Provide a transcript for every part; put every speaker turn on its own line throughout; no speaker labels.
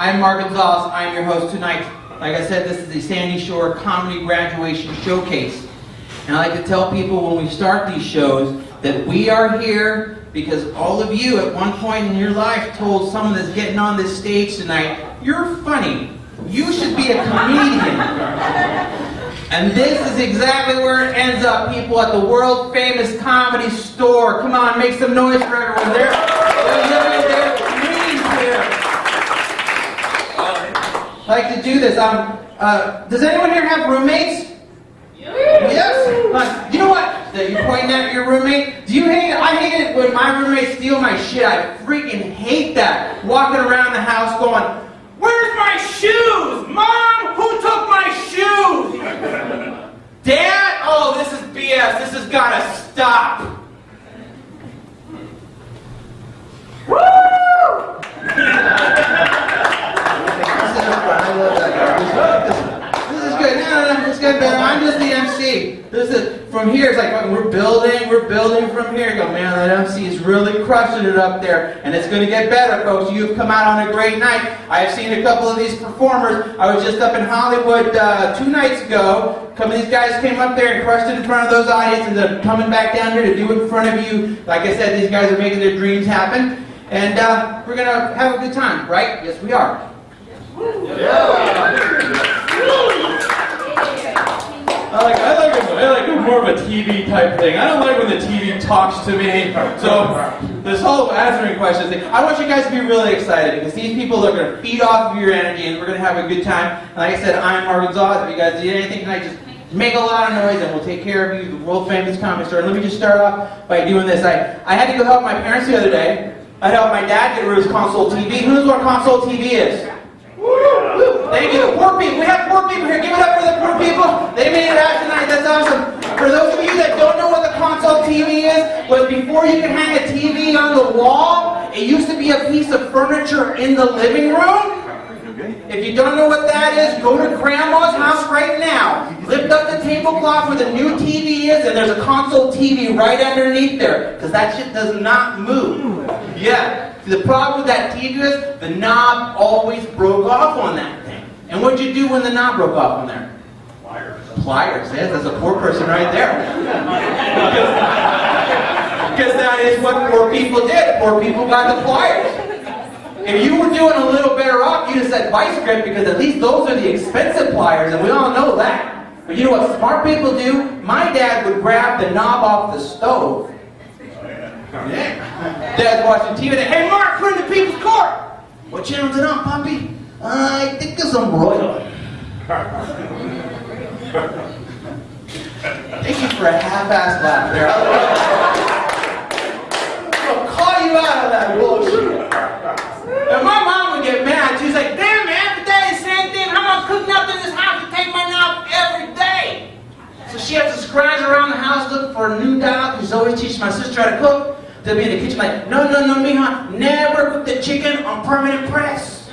I'm Mark Gonzalez. I'm your host tonight. Like I said, this is the Sandy Shore Comedy Graduation Showcase. And I like to tell people when we start these shows that we are here because all of you at one point in your life told someone that's getting on this stage tonight, "You're funny. You should be a comedian." And this is exactly where it ends up, people, at the world famous Comedy Store. Come on, make some noise for everyone. They're comedians here. I like to do this. Does anyone here have roommates? Yes? You know what? You're pointing at your roommate? Do you hate it? I hate it when my roommates steal my shit. I freaking hate that. Walking around the house going, "Where's my shoes? Mom, who took my shoes? Dad? Oh, this is BS. This has got to stop." Woo! This is good. No, it's good, man. I'm just the MC. This is from here. It's like we're building from here. Go, man. That MC is really crushing it up there, and it's going to get better, folks. You've come out on a great night. I have seen a couple of these performers. I was just up in Hollywood 2 nights ago. A couple of these guys came up there and crushed it in front of those audiences. They're coming back down here to do it in front of you. Like I said, these guys are making their dreams happen, and we're going to have a good time, right? Yes, we are. I like it more of a TV type thing. I don't like when the TV talks to me. So this whole answering questions thing, I want you guys to be really excited because these people are going to feed off of your energy and we're going to have a good time. And like I said, I'm Mark Gonzalez. If you guys need anything tonight, just make a lot of noise and we'll take care of you, the world famous Comedy Store. And let me just start off by doing this. I had to go help my parents the other day. I helped my dad get rid of his console TV. Who knows what console TV is? Thank you. Poor people. We have poor people here. Give it up for the poor people. They made it out tonight. That's awesome. For those of you that don't know what the console TV is, was before you could hang a TV on the wall, it used to be a piece of furniture in the living room. If you don't know what that is, go to Grandma's house right now. Lift up the tablecloth where the new TV is, and there's a console TV right underneath there, because that shit does not move. Yeah. The problem with that TV is the knob always broke off on that thing. And what'd you do when the knob broke off on there? Pliers. Yes, that's a poor person right there. Because that is what poor people did. Poor people got the pliers. If you were doing a little better off, you'd have said vice grip because at least those are the expensive pliers, and we all know that. But you know what smart people do? My dad would grab the knob off the stove. Yeah. Dad's watching TV and "Hey Mark, we're in the People's Court." "What channel's it on, Poppy?" "I think it's on Royal." Thank you for a half-assed laugh there. I'll call you out of that bullshit. And my mom would get mad. She's like, "Damn man, every day the same thing. I'm not cooking up in this house to take my knob every day." So she has to scrounge around the house looking for a new dial because always teaches my sister how to cook. They'll be in the kitchen like, no, mija, never cook the chicken on permanent press.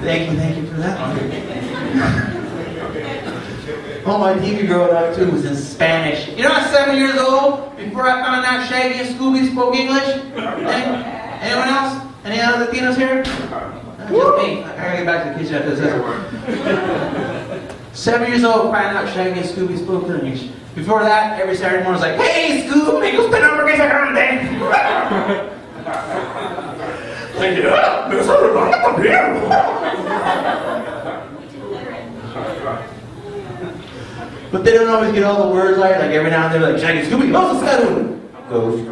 Thank you for that one. Oh, my TV growing up too was in Spanish. You know, I was 7 years old before I found out Shaggy and Scooby spoke English. Anyone else? Any other Latinos here? Just me. I gotta get back to the kitchen after this. 7 years old, finding out Shaggy and Scooby spoke English. Before that, every Saturday morning I was like, "Hey, Scoob, me gusta la hamburguesa grande." Thank you. But they don't always get all the words right. Like every now and then, like Shaggy, Scooby, "Vamos a hacer un ghost."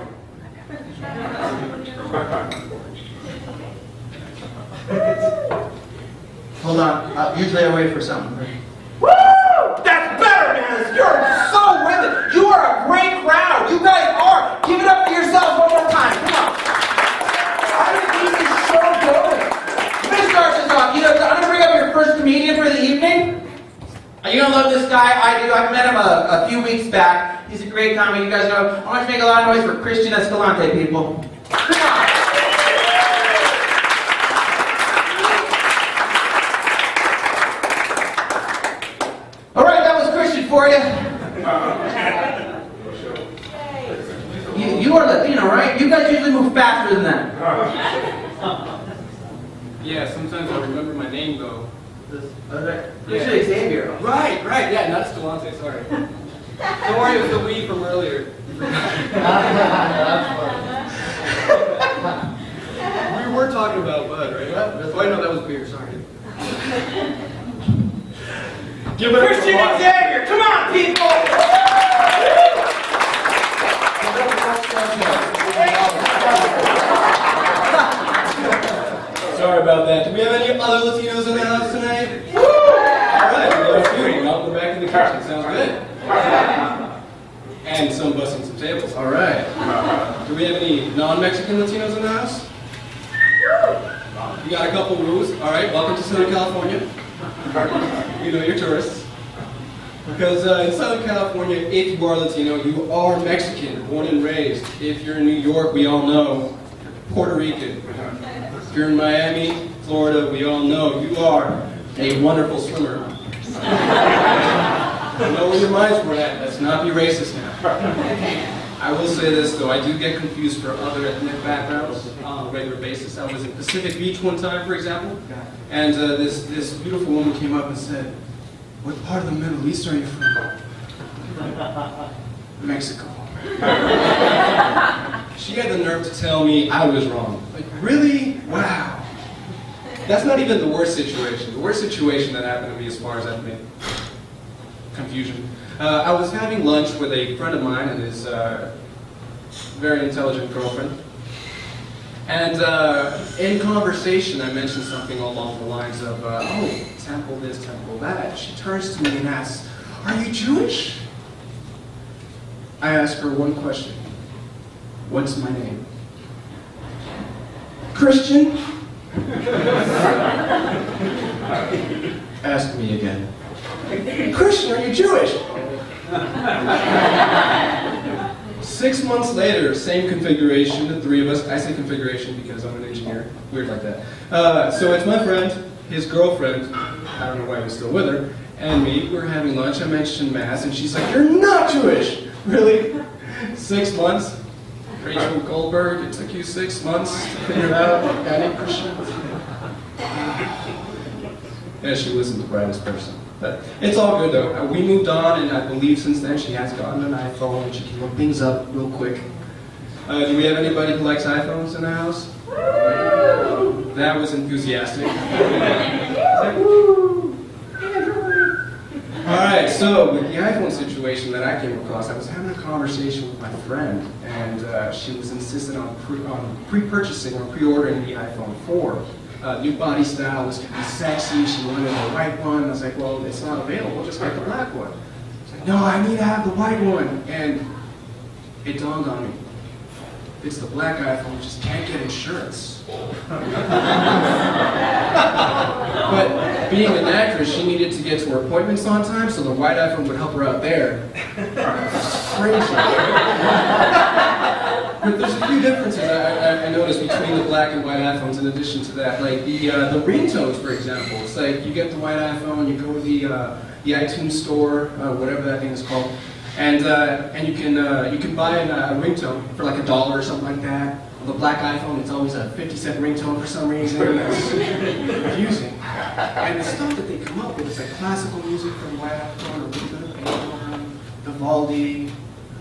Hold on. Usually I wait for something. Woo! That's better, man. You're so with it. You are a great crowd. You guys are. Give it up for yourselves one more time. Come on. I think this is so good. Let me start this off. I'm going to bring up your first comedian for the evening. You're going to love this guy. I do. I've met him a few weeks back. He's a great comic. You guys know. I want to make a lot of noise for Christian Escalante, people. Come on. All right, that was Christian for you. You are Latino, right? You guys usually move faster than that.
Yeah, sometimes I remember my name though.
Usually Xavier.
Right, yeah, not Delonte, sorry. Don't worry, it was the weed from earlier. We were talking about bud, right? Oh, I know that was beer, sorry.
Give it Christian Xavier, come on, people!
Sorry about that. Do we have any other Latinos in the house tonight? Alright, well, that's good. I'll go back in the kitchen. Sounds good. And some busting some tables. Alright. Do we have any non-Mexican Latinos in the house? You got a couple rules. Alright, welcome to Southern California. You know you're tourists. Because in Southern California, if you are Latino, you are Mexican, born and raised. If you're in New York, we all know Puerto Rican. If you're in Miami, Florida, we all know you are a wonderful swimmer. I know where your minds were at. Let's not be racist now. I will say this though, I do get confused for other ethnic backgrounds on a regular basis. I was in Pacific Beach one time, for example, and this beautiful woman came up and said, "What part of the Middle East are you from?" Mexico. She had the nerve to tell me I was wrong. Like, really? Wow. That's not even the worst situation. The worst situation that happened to me as far as ethnic confusion. I was having lunch with a friend of mine and his very intelligent girlfriend. And in conversation, I mentioned something along the lines of, oh, temple this, temple that. She turns to me and asks, "Are you Jewish?" I ask her one question. "What's my name?" "Christian?" Ask me again. "Christian, are you Jewish?" 6 months later, same configuration, the three of us. I say configuration because I'm an engineer. Weird like that. So it's my friend, his girlfriend, I don't know why he's still with her, and me. We're having lunch. I mentioned Mass, and she's like, "You're not Jewish!" Really? 6 months? Rachel Goldberg, it took you 6 months to figure it out? Any Christian? Yeah, she wasn't the brightest person. But it's all good though. We moved on, and I believe since then she has gotten an iPhone and she can look things up real quick. Do we have anybody who likes iPhones in the house? That was enthusiastic. Like, woo! Alright, so with the iPhone situation that I came across, I was having a conversation with my friend, and she was insistent on pre-purchasing or pre-ordering the iPhone 4. New body style was going to be sexy, she wanted a white one. I was like, well, it's not available, just get the black one. She's like, no, I need to have the white one. And it dawned on me, it's the black iPhone, we just can't get insurance. But being an actress, she needed to get to her appointments on time, so the white iPhone would help her out there. Crazy. But there's a few differences I noticed between the black and white iPhones in addition to that. Like the ringtones, for example. It's like you get the white iPhone, you go to the iTunes store, whatever that thing is called, and you can buy a ringtone for like $1 or something like that. On the black iPhone, it's always a 50-cent ringtone for some reason. That's confusing. And the stuff that they come up with is like classical music from white iPhone, a little bit of Beethoven, Vivaldi.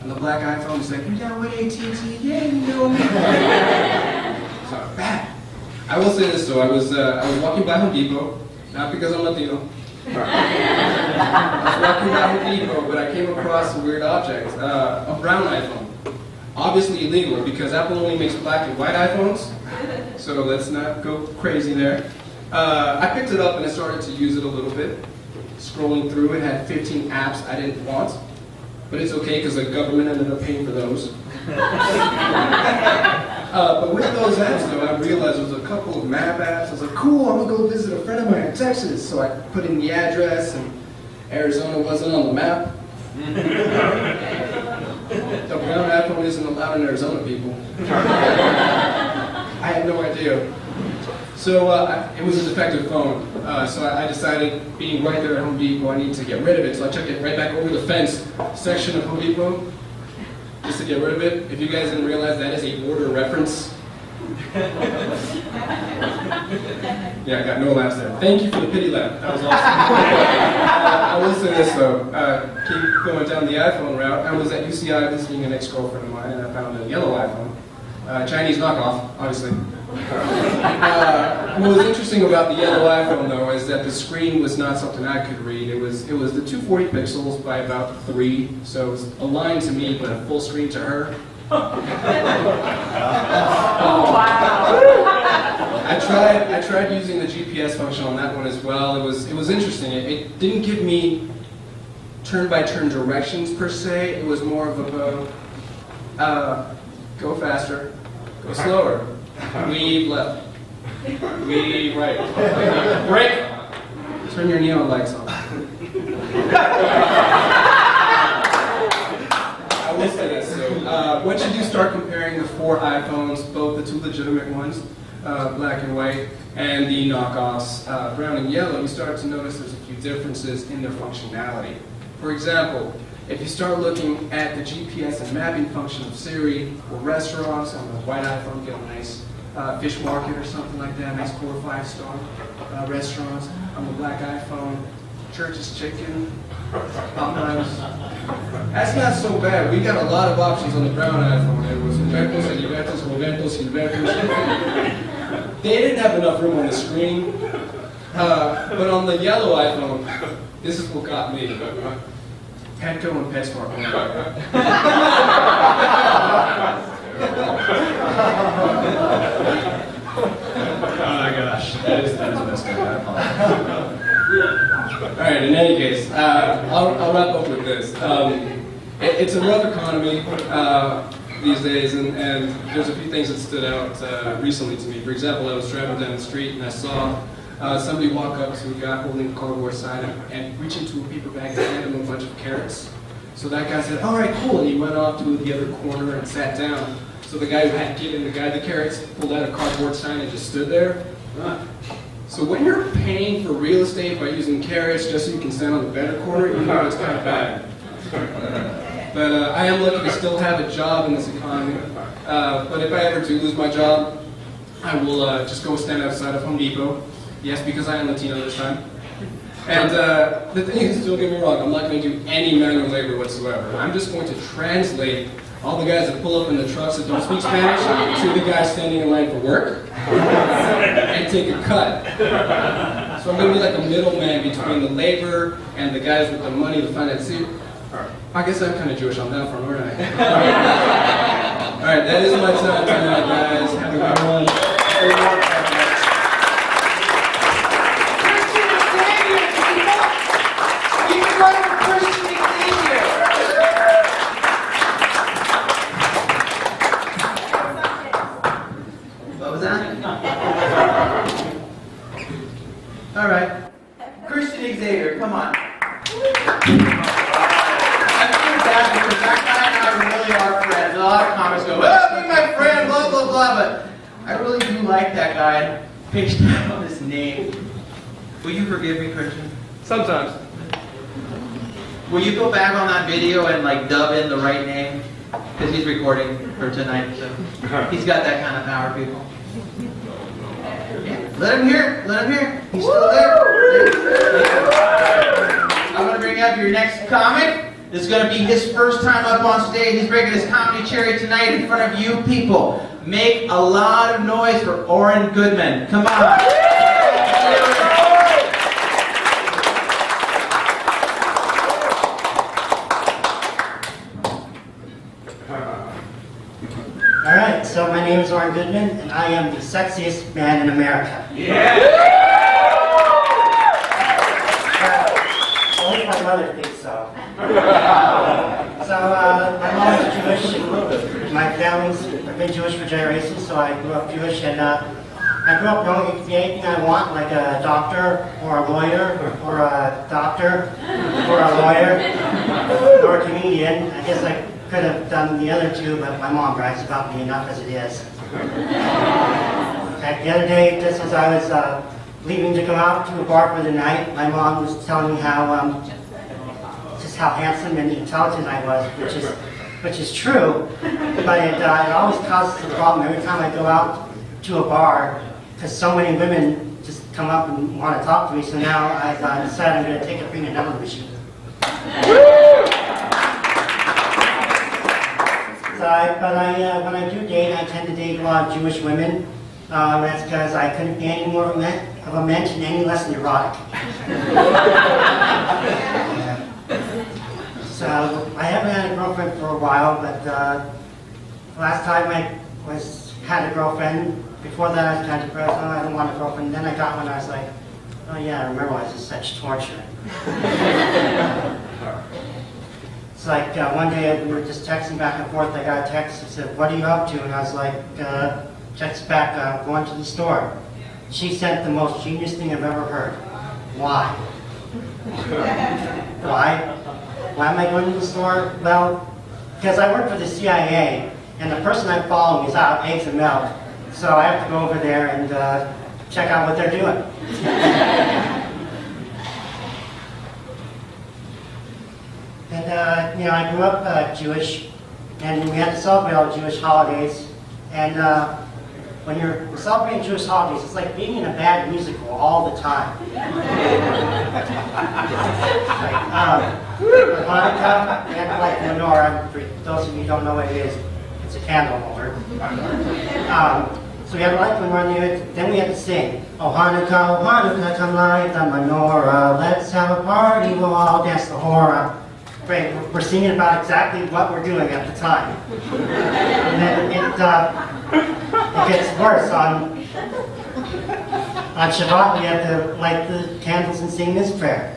On the black iPhone, it's like, "You're down with AT&T, yeah, you know me." It's not bad. I will say this though, I was walking by Home Depot, not because I'm Latino. I was walking by Home Depot, but I came across a weird object, a brown iPhone. Obviously illegal because Apple only makes black and white iPhones, so let's not go crazy there. I picked it up and I started to use it a little bit. Scrolling through, it had 15 apps I didn't want. But it's okay because the government ended up paying for those. But with those apps though, I realized there was a couple of map apps. I was like, cool, I'm gonna go visit a friend of mine in Texas. So I put in the address and Arizona wasn't on the map. The brown iPhone isn't allowed in Arizona, people. I had no idea. So it was a defective phone, so I decided, being right there at Home Depot, I need to get rid of it. So I took it right back over the fence section of Home Depot, just to get rid of it. If you guys didn't realize, that is a border reference. Yeah, I got no laughs there. Thank you for the pity laugh. That was awesome. I will say this though. Keep going down the iPhone route. I was at UCI visiting an ex-girlfriend of mine, and I found a yellow iPhone. Chinese knockoff, obviously. What was interesting about the yellow iPhone though is that the screen was not something I could read. It was the 240 pixels by about 3, so it was aligned to me, but a full screen to her. I tried using the GPS function on that one as well. It was interesting. It didn't give me turn-by-turn directions per se. It was more of a go faster, go slower, weave left, weave right, brake, turn your neon lights on. I will say this. So once you do start comparing the 4 iPhones, both the 2 legitimate ones, black and white, and the knockoffs, brown and yellow, you start to notice there's a few differences in their functionality. For example, if you start looking at the GPS and mapping function of Siri or restaurants, on the white iPhone, get a nice fish market or something like that, nice 4 or 5 star restaurants. On the black iPhone, Church's Chicken, Popeyes. That's not so bad. We got a lot of options on the brown iPhone. There was Humbertos, Heribertos, Robertos, Gilbertos. They didn't have enough room on the screen. But on the yellow iPhone, this is what got me. Petco and PetSmart.
Oh my gosh, that is messed up. I apologize.
Alright, in any case, I'll wrap up with this. It's a rough economy these days, and there's a few things that stood out recently to me. For example, I was driving down the street and I saw somebody walk up to a guy holding a cardboard sign and reach into a paper bag and hand him a bunch of carrots. So that guy said, alright, cool, and he went off to the other corner and sat down. So the guy who had given the guy the carrots pulled out a cardboard sign and just stood there. So when you're paying for real estate by using carrots just so you can stand on the better corner, you know it's kind of bad. But I am lucky to still have a job in this economy. But if I ever do lose my job, I will just go stand outside of Home Depot. Yes, because I am Latino this time. And the thing is, don't get me wrong, I'm not going to do any manual labor whatsoever. I'm just going to translate all the guys that pull up in the trucks that don't speak Spanish to the guys standing in line for work and take a cut. So I'm going to be like a middleman between the labor and the guys with the money to finance it. I guess I'm kind of Jewish on that front, aren't I? Alright, that is my time tonight, guys. Have a good one.
What was that? All right. Christian Xavier, come on. I feel bad because that guy and I really are friends. A lot of comments go, well, be my friend, blah, blah, blah, but I really do like that guy. Page down on his name. Will you forgive me, Christian?
Sometimes.
Will you go back on that video and like dub in the right name? Because he's recording for tonight, so he's got that kind of power, people. Yeah. Let him hear it. Let him hear it. He's still there. I'm going to bring up your next comic. This is going to be his first time up on stage. He's breaking his comedy cherry tonight in front of you people. Make a lot of noise for Oren Goodman. Come on.
Alright, so my name is Oren Goodman, and I am the sexiest man in America. Only my mother thinks so. My mom is Jewish, and my family's been Jewish for generations, so I grew up Jewish, and I grew up knowing it could be anything I want, like a doctor, or a lawyer, or a doctor, or a lawyer, or a comedian. I guess I could have done the other two, but my mom brags about me enough as it is. The other day, just as I was leaving to go out to a bar for the night, my mom was telling me how just how handsome and intelligent I was, which is true, but it always causes a problem every time I go out to a bar, because so many women just come up and want to talk to me, so now I've decided I'm going to take a bring another mission. When I do date, I tend to date a lot of Jewish women. That's because I couldn't be any more of a mention, any less than erotic. So I haven't had a girlfriend for a while, but last time I had a girlfriend. Before that, I was kind of depressed. Oh, I don't want a girlfriend. Then I got one. I was like, oh yeah, I remember why this is such torture. It's like one day we were just texting back and forth. I got a text that said, "What are you up to?" And I was like, text back, "Going to the store." She sent the most genius thing I've ever heard. Why? Why? Why am I going to the store? Well, because I work for the CIA, and the person I'm following is out of eggs and milk. So I have to go over there and check out what they're doing. And I grew up Jewish, and we had to celebrate all Jewish holidays. And when you're celebrating Jewish holidays, it's like being in a bad musical all the time. Hanukkah, we had like menorah. For those of you who don't know what it is, it's a candle holder. So we had to light the menorah, then we had to sing. Oh Hanukkah, come light the menorah. Let's have a party, we'll all dance the hora. Great, we're singing about exactly what we're doing at the time. And then it gets worse. On Shabbat, we have to light the candles and sing this prayer.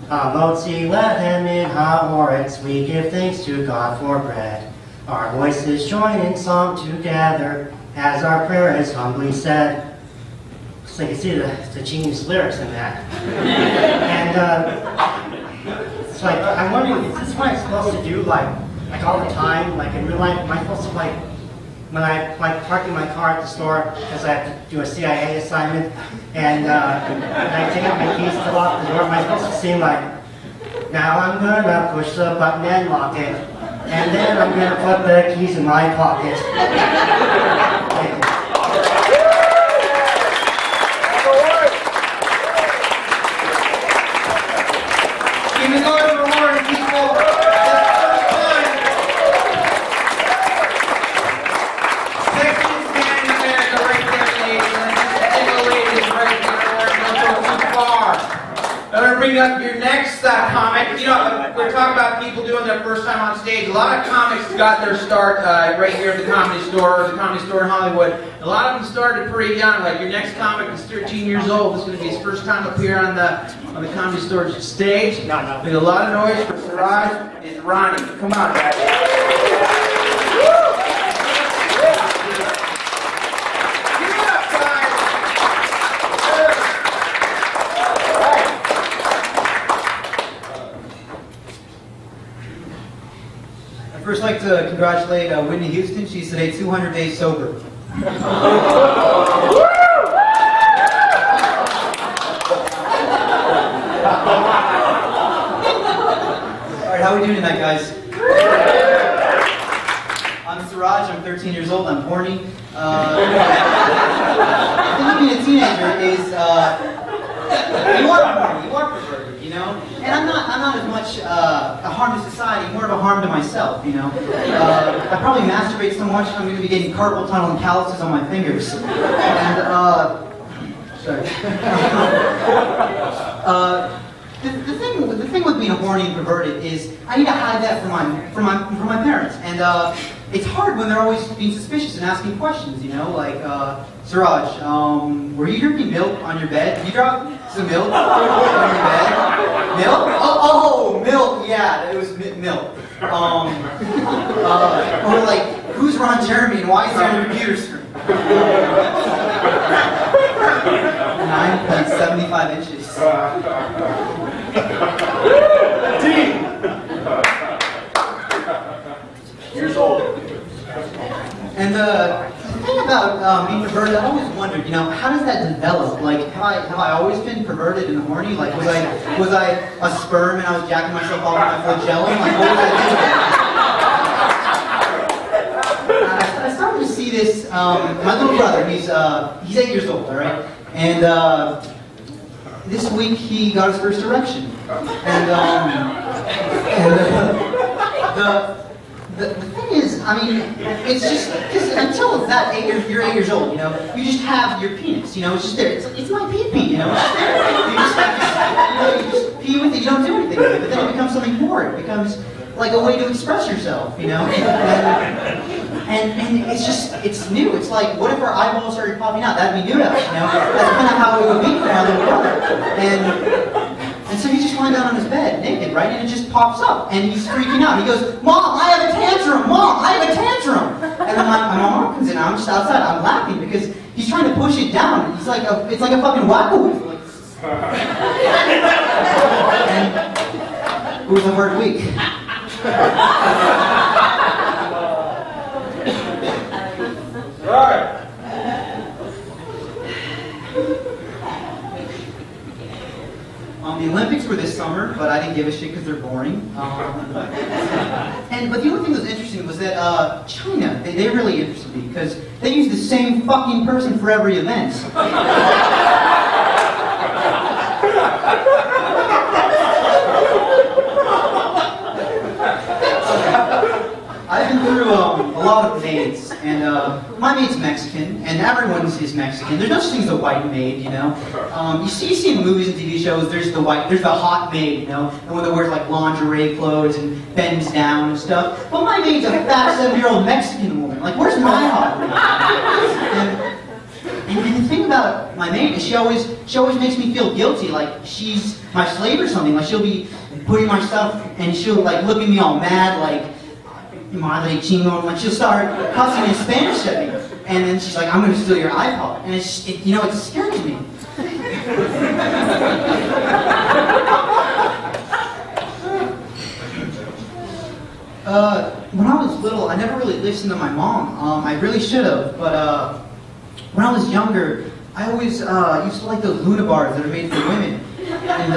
Motzi lechem min haaretz, we give thanks to God for bread. Our voices join in song together, as our prayer is humbly said. So you can see the genius lyrics in that. And it's like, I'm wondering, is this what I'm supposed to do, like all the time? Like in real life, am I supposed to when I parking my car at the store because I have to do a CIA assignment, and I take out my keys to lock the door, am I supposed to sing like, now I'm gonna push the button and lock it, and then I'm gonna put the keys in my pocket.
Keep it going for more people. Sexiest man in America right there, ladies. Single ladies right there. Don't go too far. I'm going to bring up your next comic. You know, we're talking about people doing their first time on stage. A lot of comics got their start right here at the Comedy Store, or the Comedy Store in Hollywood. A lot of them started pretty young. Like your next comic is 13 years old. This is going to be his first time up here on the Comedy Store stage. Make a lot of noise for Siraj and Ronnie. Come on, guys. Give it up, guys.
I'd first like to congratulate Whitney Houston. She's today 200 days sober. Alright, how are we doing tonight, guys? I'm Siraj, I'm 13 years old, I'm horny. I think being a teenager is, you are horny, you are perverted, you know? And I'm not as much a harm to society, more of a harm to myself, you know? I probably masturbate so much I'm going to be getting carpal tunnel and calluses on my fingers. And, sorry. The thing with being horny and perverted is I need to hide that from my parents, and it's hard when they're always being suspicious and asking questions. You know, like Siraj, were you drinking milk on your bed? Did you drop some milk on your bed? Milk? Oh, milk. Yeah, it was milk. Or like, who's Ron Jeremy and why is he on the computer screen? 9.75 inches.
Years old.
And the thing about being perverted, I always wondered, you know, how does that develop? Like, have I always been perverted and horny? Like, was I a sperm and I was jacking myself off with my flagellum? Like, what was I doing? I started to see this. My little brother, he's 8 years old, all right, and this week he got his first erection, and the thing is, I mean, it's just because until that you're 8 years old, you know, you just have your penis, you know, it's just there. It's my pee-pee, you know, it's just there. You just pee with it. You don't do anything with it, but then it becomes something more. It becomes like a way to express yourself, you know. And it's just, it's new. It's like, what if our eyeballs started popping out? That'd be new to us, you know. That's kind of how it would be for my little brother. And so he's just lying down on his bed, naked, right? And it just pops up, and he's freaking out. He goes, "Mom, I have a tantrum! Mom, I have a tantrum!" And then my mom comes in, and I'm just outside. I'm laughing because he's trying to push it down. He's like, it's like a fucking wacko. And it was a hard week.
Right.
The Olympics were this summer, but I didn't give a shit because they're boring. But the only thing that was interesting was that China, they really interested me because they use the same fucking person for every event. I've been through a lot of maids, and my maid's Mexican, and everyone's is Mexican. There's no such thing as a white maid, you know. You see in movies and TV shows, there's the hot maid, you know, the one that wears like lingerie clothes and bends down and stuff. But my maid's a fat 7-year-old Mexican woman. Like, where's my hot maid? And the thing about my maid is she always makes me feel guilty, like she's my slave or something. Like she'll be putting my stuff, and she'll like look at me all mad, like. Madre chingon, like she'll start cussing in Spanish at me, and then she's like, "I'm going to steal your iPod," and it's scary to me. When I was little, I never really listened to my mom. I really should have, but when I was younger, I always used to like those Luna bars that are made for women, and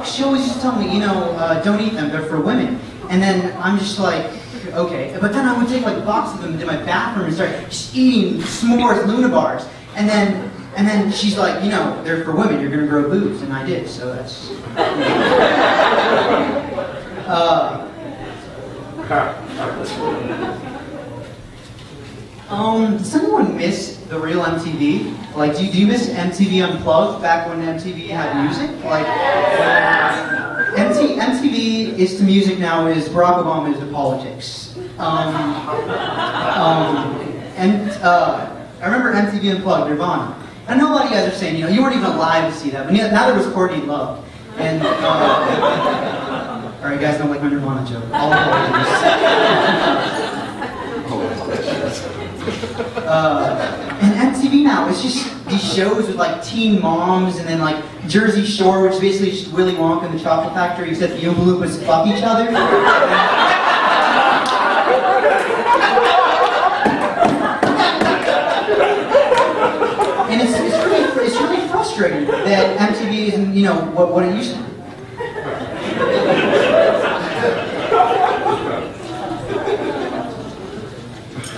she always used to tell me, you know, don't eat them; they're for women. And then I'm just like. Okay, but then I would take like a box of them into my bathroom and start just eating s'mores Luna bars, and then she's like, you know, they're for women. You're gonna grow boobs, and I did. So that's. Does anyone miss the real MTV? Like, do you miss MTV Unplugged back when MTV had music? Like. MTV is to music now as Barack Obama is to politics. And I remember MTV Unplugged, Nirvana. I know a lot of you guys are saying, you know, you weren't even alive to see that, but now there was Courtney Love. And, alright, you guys don't like my Nirvana joke. All apologies. And MTV now, it's just these shows with like teen moms and then like Jersey Shore, which is basically just Willy Wonka and the Chocolate Factory, except the Oompa Loompas fuck each other. And it's really frustrating that MTV isn't, you know, what it used to be.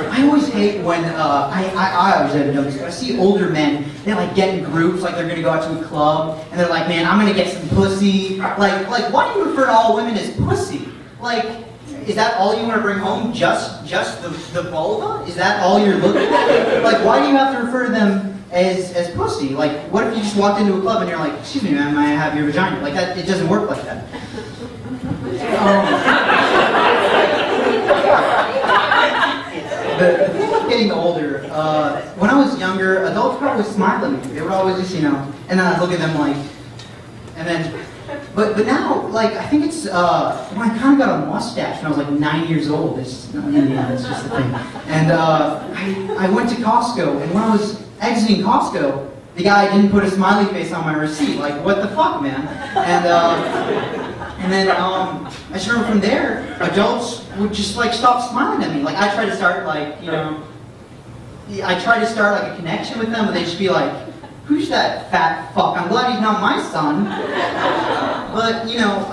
I always hate when, I always have noticed, but I see older men, they like get in groups, like they're gonna go out to a club, and they're like, man, I'm gonna get some pussy. Like, why do you refer to all women as pussy? Like, is that all you want to bring home? Just the vulva? Is that all you're looking at? Like, why do you have to refer to them as pussy? Like, what if you just walked into a club and you're like, excuse me, man, may I have your vagina? Like, that, it doesn't work like that. The thing about getting older, when I was younger, adults would always smile at me. They would always just, you know, and then I'd look at them like, and then, but now, like, I think it's, when I kind of got a mustache when I was like 9 years old. It's just the thing. And I went to Costco, and when I was exiting Costco, the guy didn't put a smiley face on my receipt. Like, what the fuck, man? And then I just remember from there, adults would just like stop smiling at me. Like I tried to start like, you know, I tried to start like a connection with them, but they'd just be like, who's that fat fuck? I'm glad he's not my son. But you know,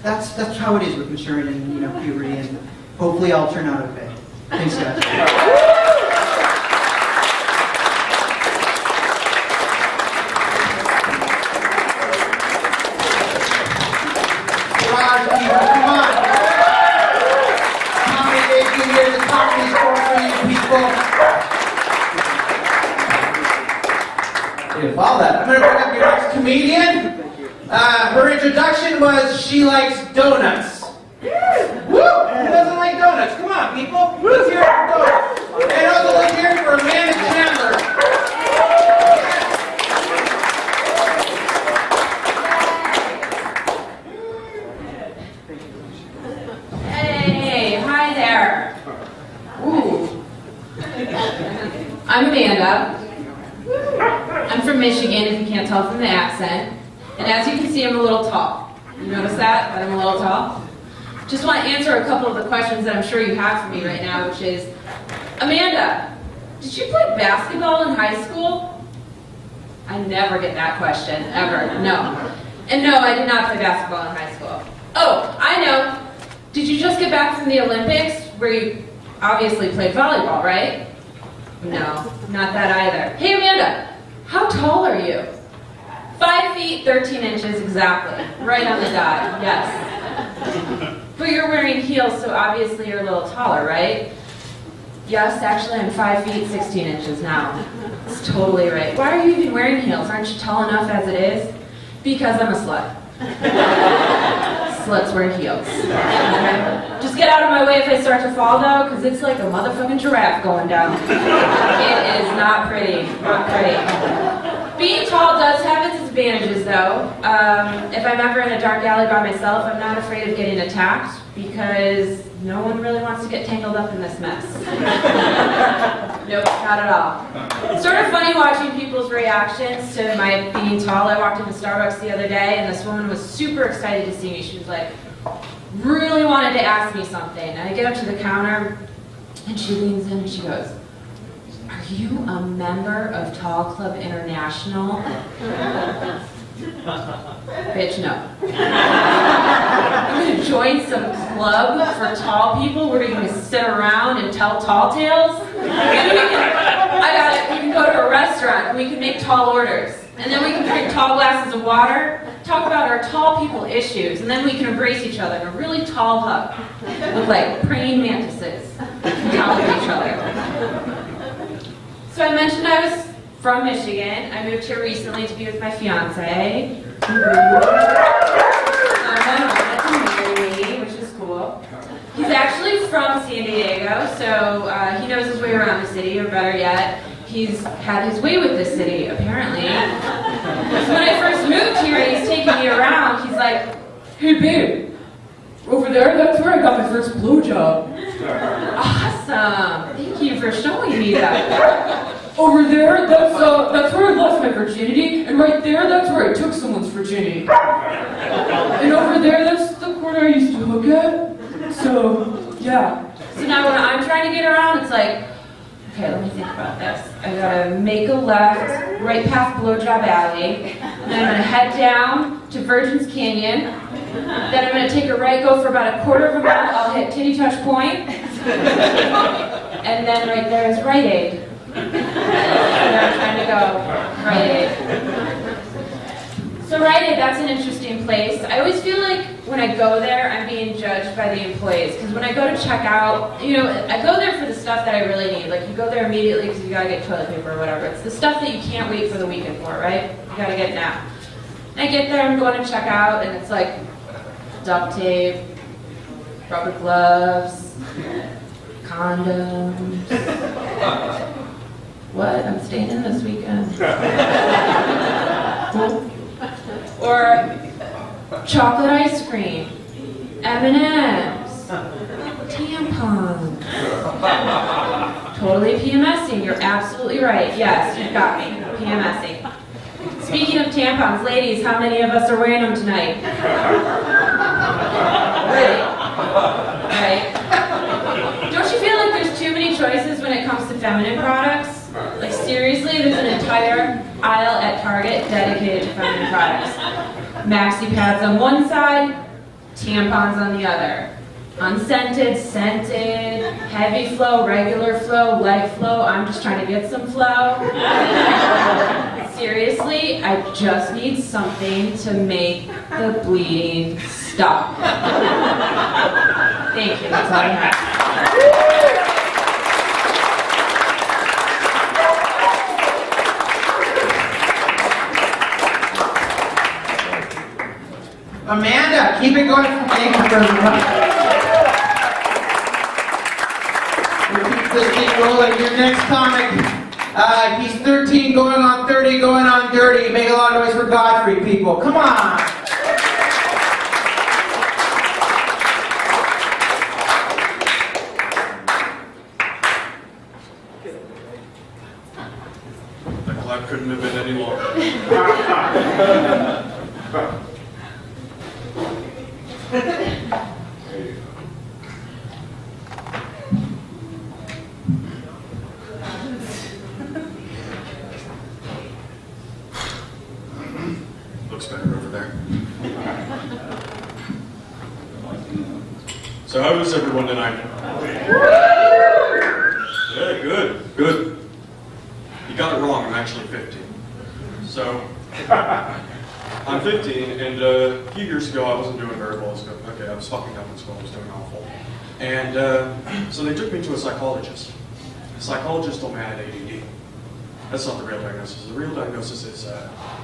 that's how it is with maturing and, you know, puberty, and hopefully I'll turn out okay. Thanks, guys.
You follow that. I'm gonna bring up your next comedian. Her introduction was she likes donuts. Woo! Who doesn't like donuts? Come on, people. Let's hear it for donuts. And also let's hear it for Amanda Chandler.
Hey, hi there. Ooh. I'm Amanda. I'm from Michigan, if you can't tell from the accent. And as you can see, I'm a little tall. You notice that I'm a little tall? Just want to answer a couple of the questions that I'm sure you have for me right now, which is, Amanda, did you play basketball in high school? I never get that question, ever, no. And no, I did not play basketball in high school. Oh, I know. Did you just get back from the Olympics, where you obviously played volleyball, right? No, not that either. Hey, Amanda, how tall are you? 5 feet, 13 inches exactly. Right on the dot, yes. But you're wearing heels, so obviously you're a little taller, right? Yes, actually I'm 5 feet, 16 inches now. That's totally right. Why are you even wearing heels? Aren't you tall enough as it is? Because I'm a slut. Sluts wear heels. Okay? Just get out of my way if I start to fall, though, because it's like a motherfucking giraffe going down. It is not pretty. Not pretty. Being tall does have its advantages, though. If I'm ever in a dark alley by myself, I'm not afraid of getting attacked, because no one really wants to get tangled up in this mess. Nope, not at all. It's sort of funny watching people's reactions to my being tall. I walked into Starbucks the other day, and this woman was super excited to see me. She was like, really wanted to ask me something. And I get up to the counter, and she leans in and she goes, "Are you a member of Tall Club International?" Bitch, no. I'm gonna join some club for tall people where you're gonna sit around and tell tall tales? I got it. We can go to a restaurant and we can make tall orders. And then we can drink tall glasses of water, talk about our tall people issues, and then we can embrace each other in a really tall hug. Look like praying mantises on top of each other. So I mentioned I was from Michigan. I moved here recently to be with my fiance. Which is cool. He's actually from San Diego, so he knows his way around the city, or better yet, he's had his way with this city, apparently. So when I first moved here and he's taking me around, he's like, "Hey babe, over there, that's where I got my first blowjob." Awesome. Thank you for showing me that. "Over there, that's where I lost my virginity, and right there, that's where I took someone's virginity. And over there, that's the corner I used to hook at. So, yeah." So now when I'm trying to get around, it's like, okay, let me think about this. I gotta make a left, right past Blowjob Alley, and then I'm gonna head down to Virgin's Canyon. Then I'm gonna take a right, go for about a quarter of a mile, I'll hit Titty Touch Point. And then right there is Rite Aid. Where I'm trying to go, Rite Aid. So Rite Aid, that's an interesting place. I always feel like when I go there, I'm being judged by the employees. Because when I go to check out, you know, I go there for the stuff that I really need. Like, you go there immediately because you gotta get toilet paper or whatever. It's the stuff that you can't wait for the weekend for, right? You gotta get it now. And I get there, I'm going to check out, and it's like duct tape, rubber gloves, condoms. What? I'm staying in this weekend. Or chocolate ice cream, M&M's, tampons. Totally PMSing, you're absolutely right. Yes, you've got me, PMSing. Speaking of tampons, ladies, how many of us are wearing them tonight? Really? Right? Don't you feel like there's too many choices when it comes to feminine products? Like, seriously, there's an entire aisle at Target dedicated to feminine products. Maxi pads on one side, tampons on the other. Unscented, scented, heavy flow, regular flow, light flow. I'm just trying to get some flow. Seriously, I just need something to make the bleeding stop. Thank you, that's all I have.
Amanda, keep it going. Thank you very much. We'll keep this thing rolling. Your next comic, he's 13, going on 30, going on dirty. Make a lot of noise for Godfrey, people. Come on.
That clap couldn't have been any longer. Looks better over there. So how is everyone tonight? Yeah, good. You got it wrong, I'm actually 15. So, I'm 15, and a few years ago I wasn't doing very well. Okay, I was fucking up in school, I was doing awful. And so they took me to a psychologist. The psychologist told me I had ADD. That's not the real diagnosis. The real diagnosis is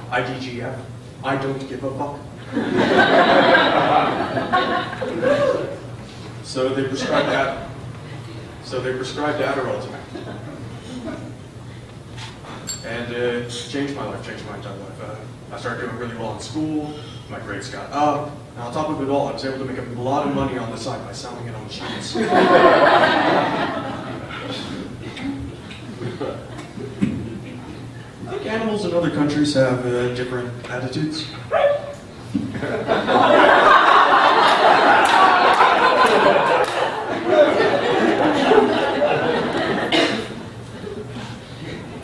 IDGF. I don't give a fuck. So they prescribed that. So they prescribed Adderall to me. And it changed my life, changed my entire life. I started doing really well in school, my grades got up, and on top of it all, I was able to make a lot of money on the side by selling it on sheets. I think animals in other countries have different attitudes.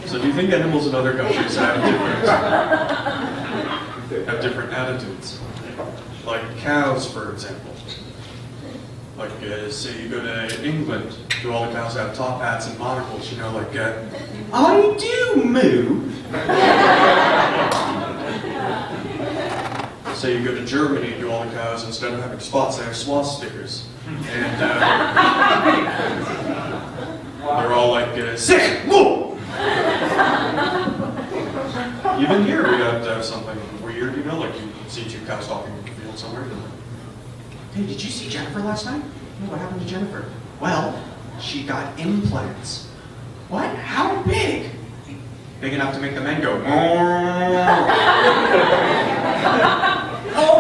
So do you think animals in other countries have different attitudes? Like cows, for example. Like, say you go to England, do all the cows have top hats and monocles, you know, like, I do moo. Say you go to Germany, do all the cows, instead of having spots, they have swastikas. And, they're all like, sick, moo! Even here, we have to have something weird, you know, like you see two cows talking in the field somewhere. Hey, did you see Jennifer last night? No, what happened to Jennifer? Well, she got implants. What? How big? Big enough to make the men go, oh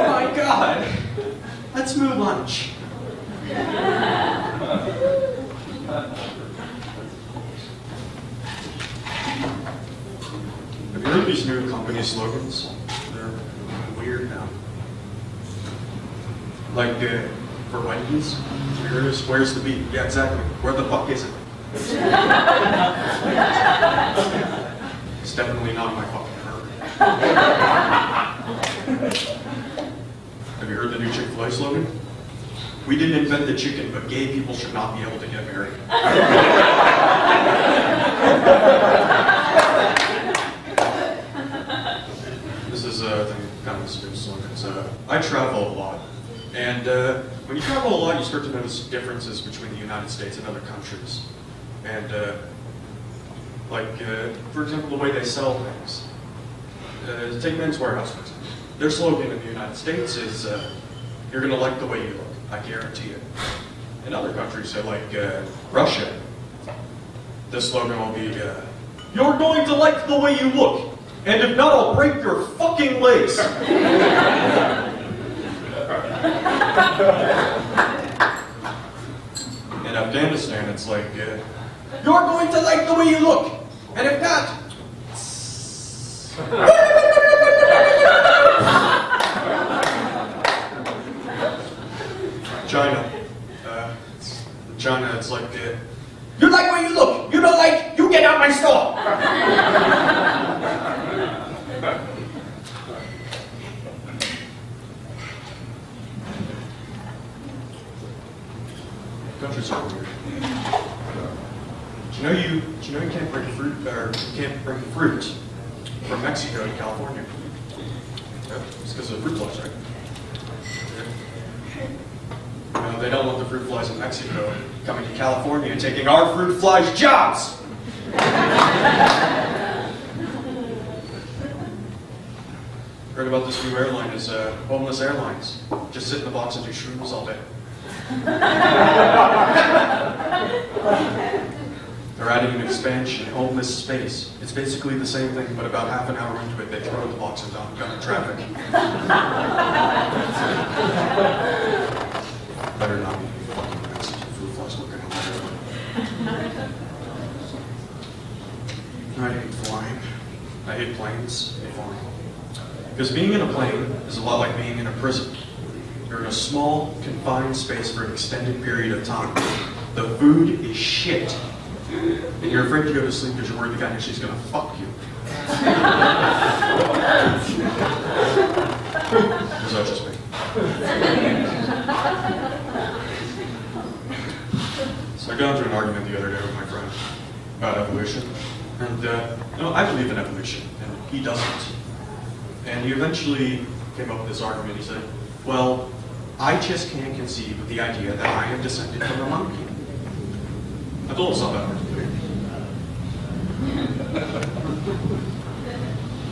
my God! Let's move lunch. Have you heard these new company slogans? They're weird now. Like, for Wendy's, where's the beef? Yeah, exactly. Where the fuck is it? It's definitely not my fucking burger. Have you heard the new Chick-fil-A slogan? We didn't invent the chicken, but gay people should not be able to get married. This is kind of a stupid slogan. I travel a lot. And when you travel a lot, you start to notice differences between the United States and other countries. And, for example, the way they sell things. Take Men's Warehouse, for example. Their slogan in the United States is, you're going to like the way you look, I guarantee it. In other countries, say like Russia, the slogan will be, you're going to like the way you look, and if not, I'll break your fucking legs. In Afghanistan, it's like, you're going to like the way you look, and if not, China, it's like, you like the way you look, you don't like, you get out my store. Countries are weird. Do you know you can't bring fruit from Mexico to California? Yeah, it's because of the fruit flies, right? Yeah. No, they don't want the fruit flies in Mexico coming to California and taking our fruit flies' jobs. Heard about this new airline is Homeless Airlines. Just sit in the box and do shrooms all day. They're adding an expansion, homeless space. It's basically the same thing, but about half an hour into it, they throw the boxes down in traffic. Better not be fucking Mexican food flies looking out there. I hate flying. I hate planes. I hate flying. Because being in a plane is a lot like being in a prison. You're in a small, confined space for an extended period of time. The food is shit. And you're afraid to go to sleep because you're worried the guy next to you is going to fuck you. Was that just me? So I got into an argument the other day with my friend about evolution. And, I believe in evolution, and he doesn't. And he eventually came up with this argument. He said, well, I just can't conceive of the idea that I am descended from a monkey. I told him it's not that hard to believe.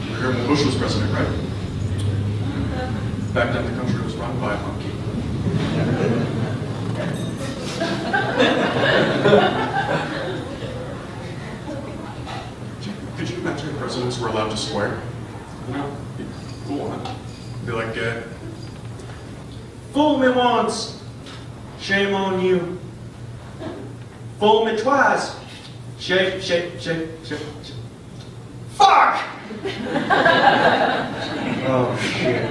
You heard when Bush was president, right? Back then the country was run by a monkey. Could you imagine if presidents were allowed to swear? You know, go on. Be like, fool me once, shame on you. Fool me twice, shake. Fuck! Oh, shit.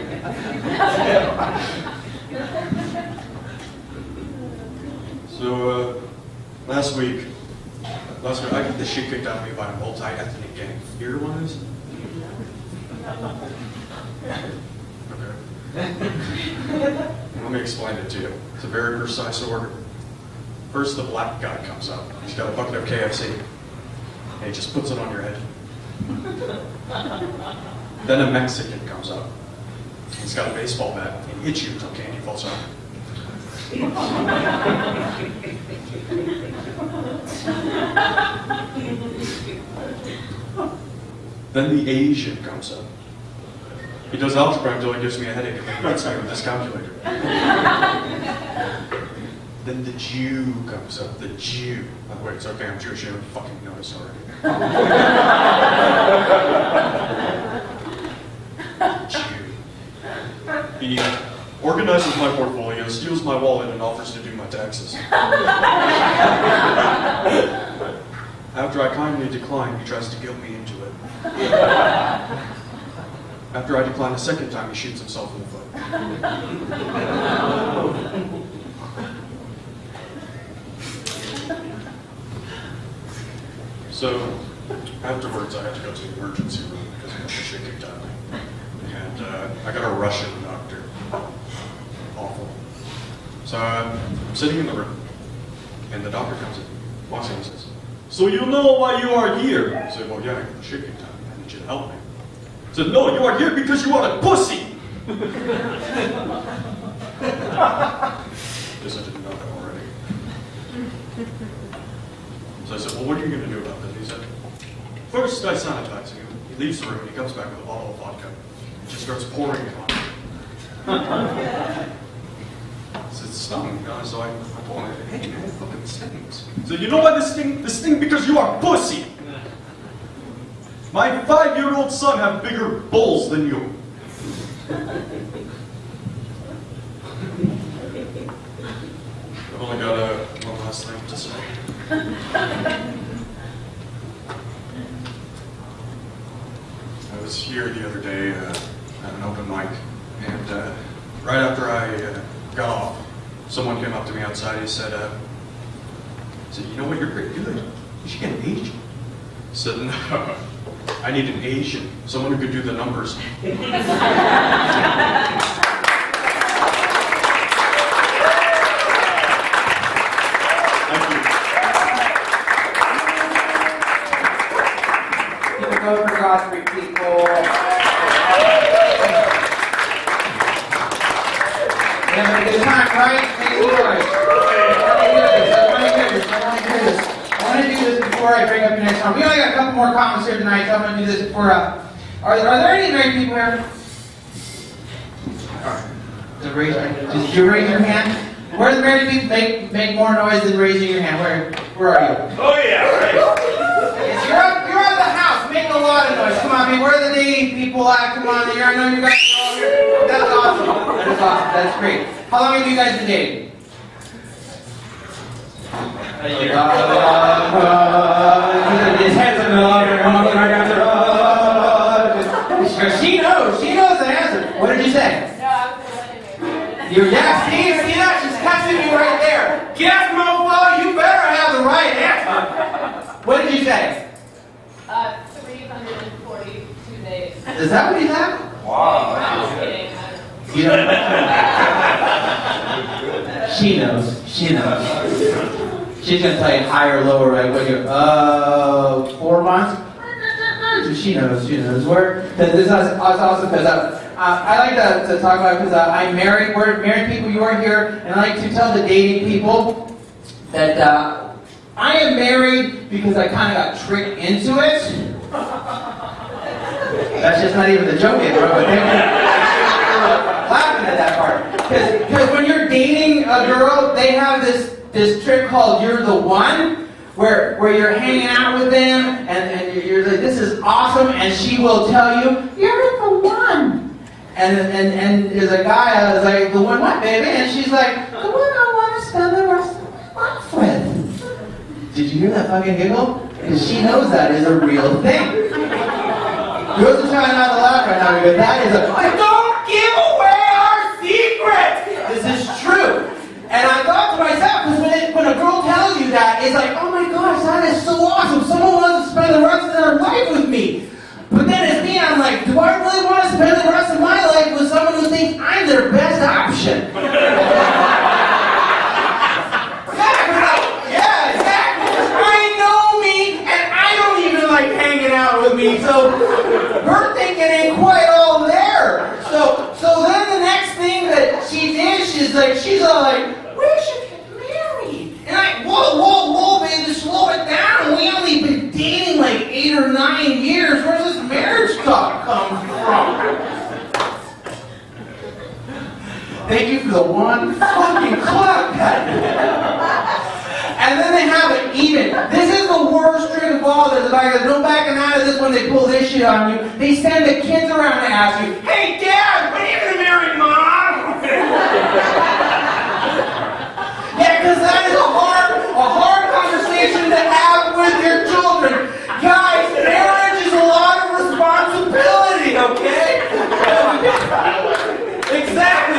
So, last week, I got the shit kicked out of me by a multi-ethnic gang. You heard one of these? Okay. Let me explain it to you. It's a very precise order. First, the black guy comes up. He's got a bucket of KFC. And he just puts it on your head. Then a Mexican comes up. He's got a baseball bat and hits you until candy falls out. Then the Asian comes up. He does algebra until he gives me a headache and then he hits me with his calculator. Then the Jew comes up. The Jew. Oh, wait, it's okay, I'm Jewish. You haven't fucking noticed already. Jew. He organizes my portfolio, steals my wallet, and offers to do my taxes. After I kindly decline, he tries to guilt me into it. After I decline a second time, he shoots himself in the foot. So, afterwards, I had to go to the emergency room because I got the shit kicked out of me. And I got a Russian doctor. Awful. So I'm sitting in the room, and the doctor comes in, walks in and says, so you know why you are here? I said, well, yeah, I got the shit kicked out of me. I need you to help me. He said, no, you are here because you are a pussy! Guess I didn't know that already. So I said, well, what are you going to do about this? He said, first I sanitize him. He leaves the room and he comes back with a bottle of vodka. He just starts pouring it on me. So it stung, you know? So I told him, hey man, it fucking stings. He said, you know why this sting? This sting because you are pussy! My 5-year-old son have bigger balls than you. I've only got one last thing to say. I was here the other day at an open mic, and right after I got off, someone came up to me outside. He said, you know what, you're pretty good. You should get an Asian. I said, no, I need an Asian, someone who could do the numbers.
Go for Godfrey, people. Having a good time, right? Make it yours. I want to do this before I bring up the next one. We only got a couple more comments here tonight, so I'm going to do this before. Are there any married people here? Did you raise your hand? Where are the married people? Make more noise than raising your hand. Where are you?
Oh yeah, right.
Yes, you're at the house. Make a lot of noise. Come on, man. Where are the dating people at? Come on. I know you guys are all here. That's awesome. That is awesome. That's great. How long have you guys been dating? His head's in the water. She knows. She knows the answer. What did you say? See that? She's catching you right there. Yes, mofo, you better have the right answer. What did you say?
342 days.
Is that what you have?
Wow.
I'm just kidding.
You don't She knows. She knows. She's gonna tell you high or low, right? What you 4 months? She knows. This is awesome because I like to talk about it because I'm married. We're married people. You are here, and I like to tell the dating people that I am married because I kind of got tricked into it. That's just not even the joke yet, bro. But laughing at that part because when you're dating a girl, they have this trick called "You're the One." Where you're hanging out with them and you're like, this is awesome, and she will tell you, you're the one. And there's a guy who's like, the one what, baby? And she's like, the one I want to spend the rest of my life with. Did you hear that fucking giggle? Because she knows that is a real thing. Girls are trying not to laugh right now because that is don't give away our secret! This is true. And I thought to myself, because when a girl tells you that, it's like, oh my gosh, that is so awesome. Someone wants to spend the rest of their life with me. But then it's me, I'm like, do I really want to spend the rest of my life with someone who thinks I'm their best option? Yeah, exactly. I know me, and I don't even like hanging out with me. So her thinking ain't quite all there. So then the next thing that she did, she's all like, we should get married. And whoa, baby, slow it down. We only been dating like 8 or 9 years. Where's this marriage talk come from? Thank you for the one fucking clap. And then they have it even. This is the worst trick of all. There's no backing out of this when they pull this shit on you. They send the kids around to ask you, hey, Dad, when are you going to marry Mom? Yeah, because that is a hard conversation to have with your children. Guys, marriage is a lot of responsibility, okay? Exactly.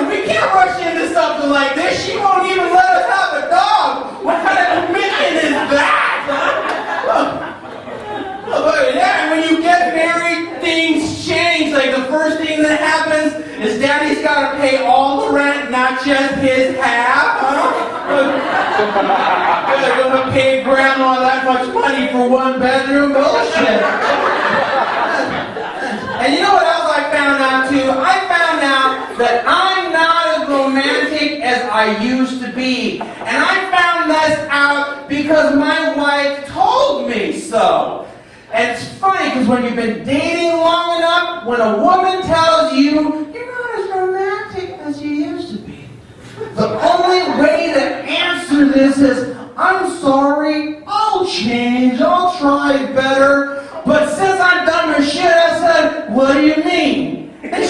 We can't rush into something like this. She won't even let us have a dog. What kind of commitment is that? Yeah, and when you get married, things change. Like the first thing that happens is Daddy's got to pay all the rent, not just his half. They're going to pay Grandma that much money for one bedroom. Bullshit. And you know what else I found out too? I found out that I'm not as romantic as I used to be. And I found this out because my wife told me so. And it's funny because when you've been dating long enough, when a woman tells you, you're not as romantic as you used to be, the only way to answer this is, I'm sorry, I'll change, I'll try better, but since I've done my shit, I said, what do you mean? And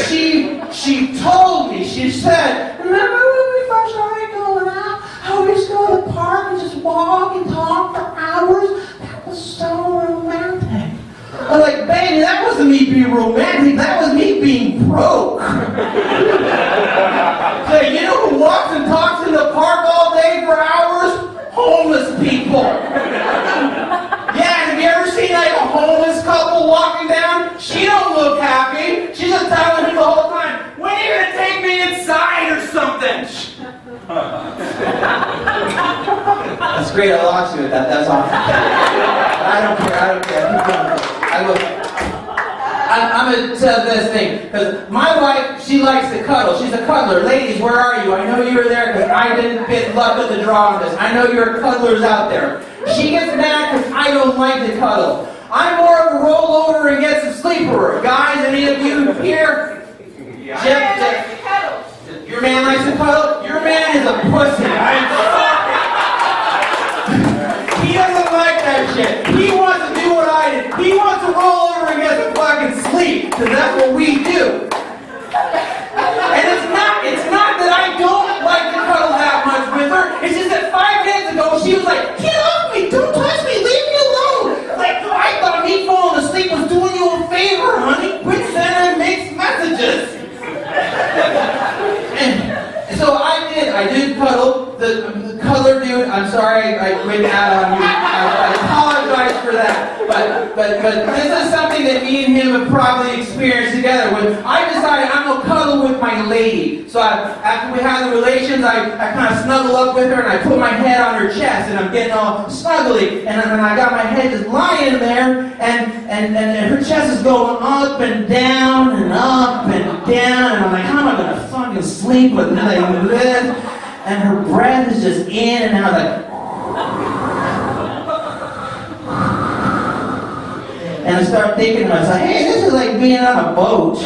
she told me, she said, remember when we first started going out, how we used to go to the park and just walk and talk for hours? That was so romantic. I'm like, baby, that wasn't me being romantic, that was me being broke. Say, you know who walks and talks in the park all day for hours? Homeless people. Yeah, and have you ever seen like a homeless couple walking down? She don't look happy. She's just telling me the whole time, when are you going to take me inside or something? That's great, I lost you at that, that's awesome. I don't care. I'm going to tell this thing, because my wife, she likes to cuddle. She's a cuddler. Ladies, where are you? I know you were there because I didn't get luck of the draw on this. I know you're cuddlers out there. She gets mad because I don't like to cuddle. I'm more of a roll over and get some sleeper. Guys, any of you here? Jim,
nice and cuddle. Your man is a pussy. I'm sorry. He doesn't like that shit. He wants to do what I did. He wants to roll over and get some fucking sleep, because that's what we do. And it's not that I don't like to cuddle that much with her. It's just that 5 minutes ago she was like, get off me, don't touch me, leave me alone. Like, I thought me falling asleep was doing you a favor, honey. Quit sending mixed messages. And so I did cuddle. The color dude, I'm sorry I went out on you. I apologize for that. But this is something that me and him have probably experienced together. When I decided I'm gonna cuddle with my lady. So after we had the relations, I kind of snuggle up with her and I put my head on her chest and I'm getting all snuggly. And then I got my head just lying there and her chest is going up and down and up and down. And I'm like, how am I gonna fucking sleep with like this? And her breath is just in and out like. And I start thinking to myself, hey, this is like being on a boat.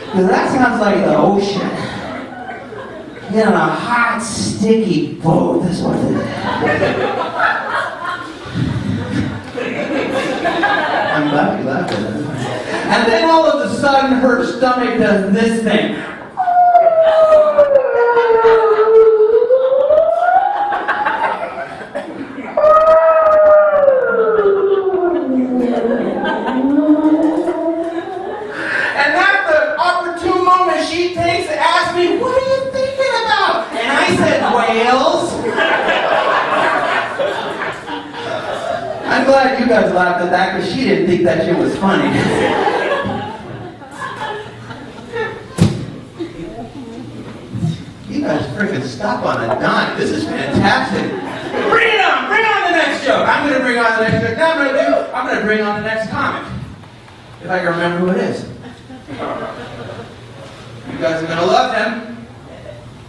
Because that sounds like the ocean. Get on a hot, sticky boat. That's what it is. I'm glad you laughed at that. And then all of a sudden, her stomach does this thing. I'm glad you guys laughed at that because she didn't think that shit was funny. You guys freaking stop on a dime. This is fantastic. Bring it on! Bring on the next joke! I'm gonna bring on the next joke. Now I'm gonna bring on the next comic. If I can remember who it is. You guys are gonna love him.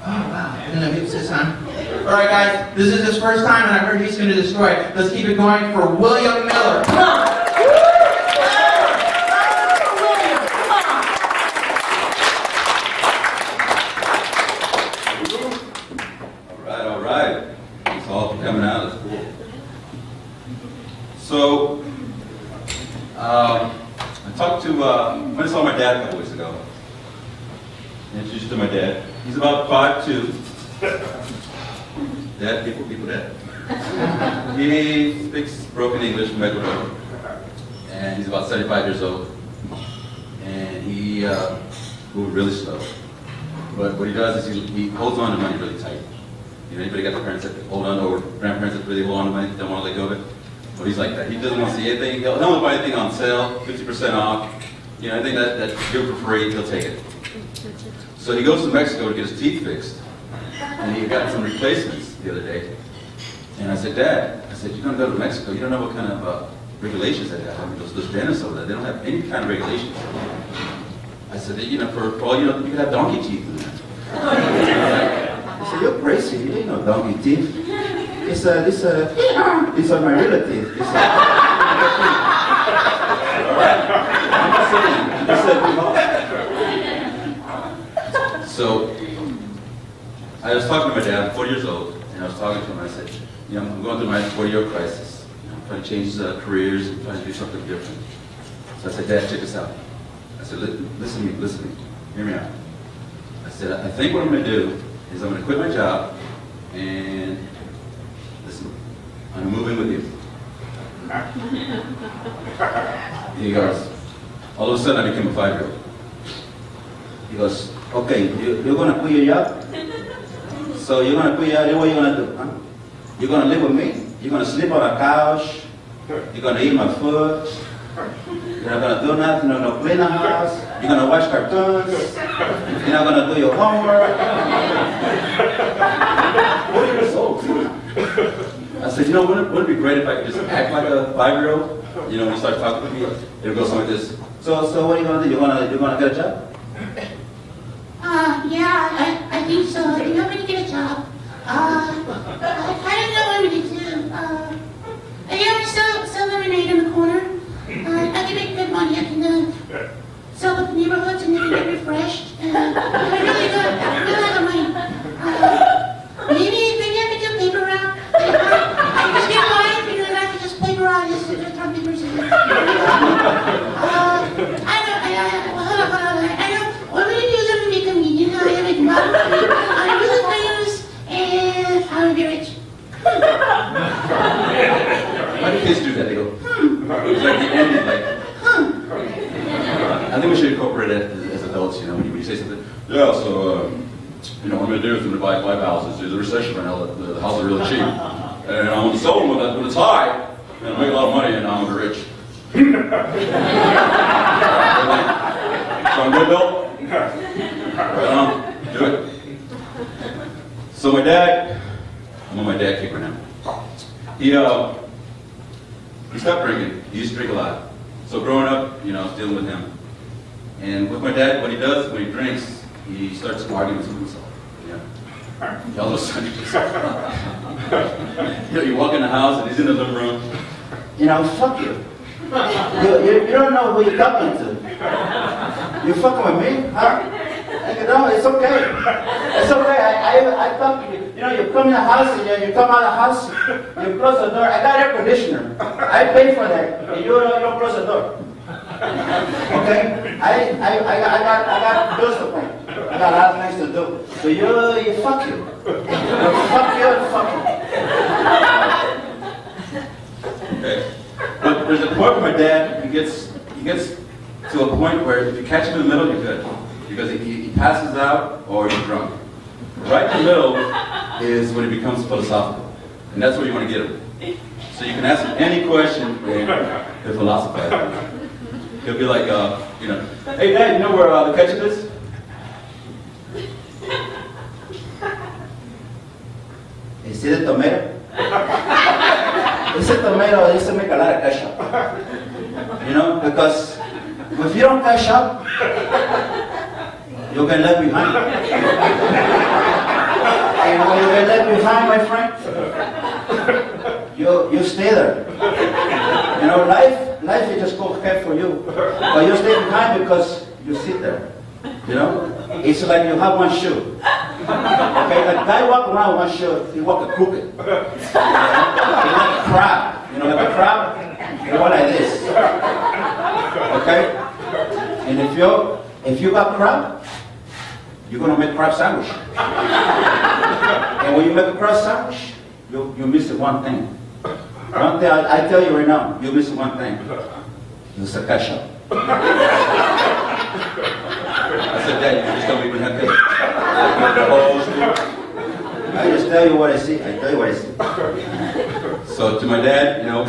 Oh wow, I didn't know he was this time. Alright guys, this is his first time and I heard he's going to destroy it. Let's keep it going for William Miller. Come on!
Alright. Thanks all for coming out, that's cool. So, I talked to, I went and saw my dad a couple weeks ago. Introduced you to my dad. He's about 5'2". Dad, people dad. He speaks broken English from Ecuador, and he's about 75 years old. And he moved really slow. But what he does is he holds on to money really tight. You know, anybody got the parents that hold on to, or grandparents that really hold on to money, don't want to let go of it? But he's like that. He doesn't want to see anything. He'll want to buy anything on sale, 50% off. You know, anything that's good for free, he'll take it. So he goes to Mexico to get his teeth fixed. And he got some replacements the other day. And I said, Dad, you're going to go to Mexico. You don't know what kind of regulations they have. I mean, those dentists over there, they don't have any kind of regulations. I said, you know, for all you know, you could have donkey teeth in there. I said, you're crazy. You ain't no donkey teeth. These are my real teeth. So, I was talking to my dad, I'm 40 years old, and I was talking to him, and I said, you know, I'm going through my 40-year crisis. I'm trying to change careers and trying to do something different. So I said, Dad, check this out. I said, listen to me, hear me out. I said, I think what I'm going to do is I'm going to quit my job, and listen, I'm going to move in with you. He goes, all of a sudden I became a 5-year-old. He goes, okay, you're going to quit your job? So you're going to quit your job, what are you going to do? Huh? You're going to live with me? You're going to sleep on a couch? You're going to eat my food? You're not going to do nothing? You're not going to clean the house? You're going to watch cartoons? You're not going to do your homework? 40 years old. I said, you know, wouldn't it be great if I could just act like a 5-year-old? You know, when you start talking to me, it would go something like this. So what are you going to do? You're going to get a job?
Yeah, I think so. I think I'm going to get a job. I don't know what I'm going to do. I can sell lemonade in the corner. I can make good money. I can sell the neighborhoods and then get refreshed.
I think we should incorporate it as adults, you know, when you say something. Yeah, so, you know, what I'm going to do is I'm going to buy 5 houses. There's a recession right now. The houses are really cheap. And I'm going to sell them when it's high. And I'll make a lot of money and I'm going to be rich. Sound good, Bill? Right on. Do it. So my dad, I'm on my dad kick right now. He stopped drinking. He used to drink a lot. So growing up, you know, I was dealing with him. And with my dad, what he does when he drinks, he starts arguing with himself. Yeah. All of a sudden, you know, you walk in the house and he's in the living room.
You know, fuck you. You don't know who you're talking to. You fucking with me, huh? You know, it's okay. It's okay. I talk to you. You know, you come in the house and you come out of the house, you close the door. I got air conditioner. I pay for that. And you don't close the door. Okay? I got bills to pay. I got a lot of things to do. So you fuck you. Fuck you and fuck you.
Okay. But there's a point where my dad, he gets to a point where if you catch him in the middle, you're good. Because he passes out or he's drunk. Right in the middle is when he becomes philosophical. And that's where you want to get him. So you can ask him any question and he'll philosophize. He'll be like, you know, hey Dad, you know where the ketchup is?
Is it a tomato? It's a tomato, it used to make a lot of ketchup. You know, because if you don't cash up, you'll get left behind. And when you get left behind, my friend, you stay there. You know, life is just go ahead for you. But you stay behind because you sit there. You know? It's like you have one shoe. Okay, a guy walk around with one shoe, he walk crooked. He like a crab. You know, like a crab, you walk like this. Okay? And if you got crab, you're gonna make crab sandwich. And when you make a crab sandwich, you miss one thing. One thing I tell you right now, you miss one thing. It's a ketchup.
I said, Dad, you just don't even have cake.
I just tell you what I see. I tell you what I see.
So to my dad, you know,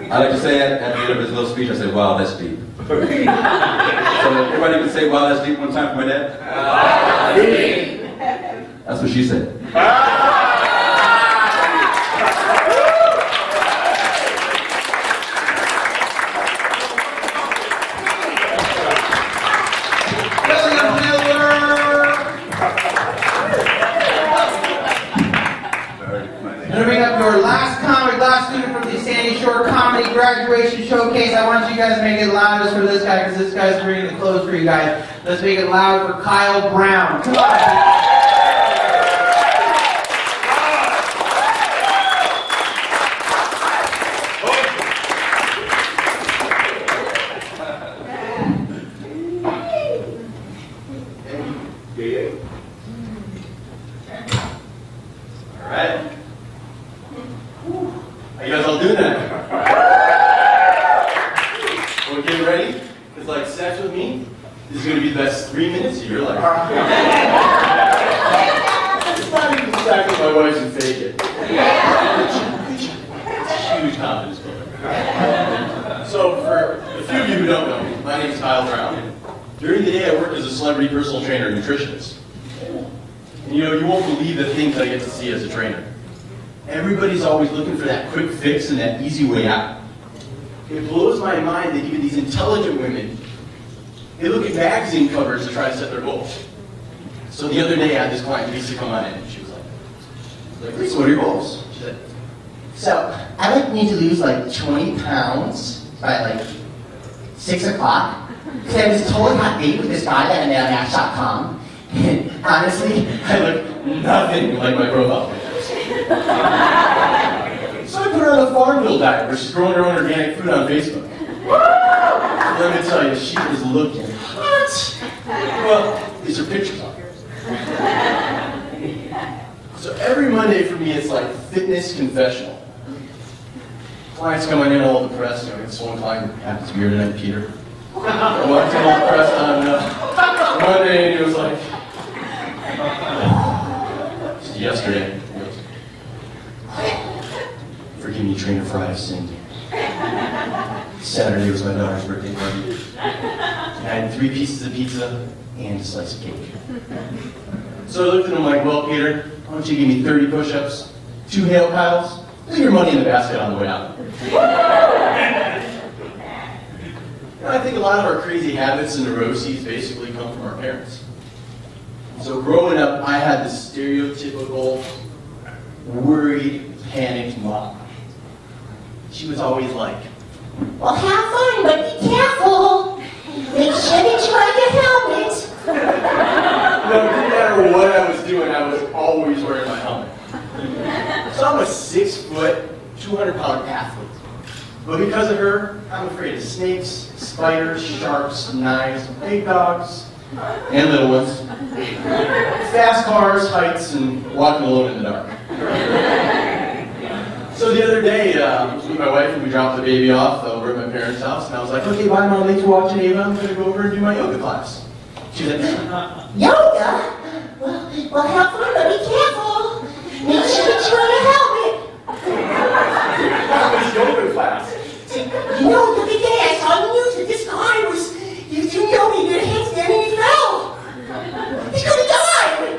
I like to say at the end of his little speech, I say, wow, that's deep. So everybody can say, wow, that's deep one time for my dad? That's what she said.
Graduation showcase. I want you guys to make it loudest for this guy because this guy's bringing the clothes for you guys. Let's make it loud for Kyle Brown. Come on.
All right. How you guys all doing that? Well, get ready, because like sex with me, this is going to be the best 3 minutes of your life. It's not even the fact that my wife can fake it. It's a huge confidence builder. So for a few of you who don't know me, my name is Kyle Brown. During the day I work as a celebrity personal trainer and nutritionist. And you know, you won't believe the things I get to see as a trainer. Everybody's always looking for that quick fix and that easy way out. It blows my mind that even these intelligent women, they look at magazine covers to try to set their goals. So the other day I had this client, Lisa, come on in, and she was like, Lisa, what are your goals? She said,
So, I need to lose like 20 pounds by like 6 o'clock. Because I was totally hot date with this guy that I met on Match.com. And honestly,
I look nothing like my profile pictures. So I put her on the Farmville diet where she's growing her own organic food on Facebook. Let me tell you, she was looking hot. Well, these are pictures on here. So every Monday for me, it's like fitness confessional. Clients coming in all depressed. You know, it's one client who happens to be here tonight, Peter.
I walked in all pressed on Monday, and he was like, yesterday, he goes, forgive me, trainer Fry, I've sinned. Saturday was my daughter's birthday party. And I had 3 pieces of pizza and a slice of cake. So I looked at him like, well, Peter, why don't you give me 30 push-ups, 2 hail paddles, leave your money in the basket on the way out. And I think a lot of our crazy habits and neuroses basically come from our parents. So growing up, I had the stereotypical worried, panicked mom. She was always like,
Well, have fun, but be careful. Make sure that you wear your helmet.
no, it didn't matter what I was doing, I was always wearing my helmet. So I'm a 6 foot, 200-pound athlete. But because of her, I'm afraid of snakes, spiders, sharks, knives, big dogs, and little ones, fast cars, heights, and walking alone in the dark. So the other day, I was with my wife and we dropped the baby off over at my parents' house, and I was like, okay, bye Mom, thanks for watching Ava, I'm going to go over and do my yoga class. She's like,
Yoga? Well, have fun, but be careful. Make sure that you wear your helmet.
that was yoga class.
You know, the other day I saw on the news that this guy was, you know, he did a handstand and he fell. He could have died.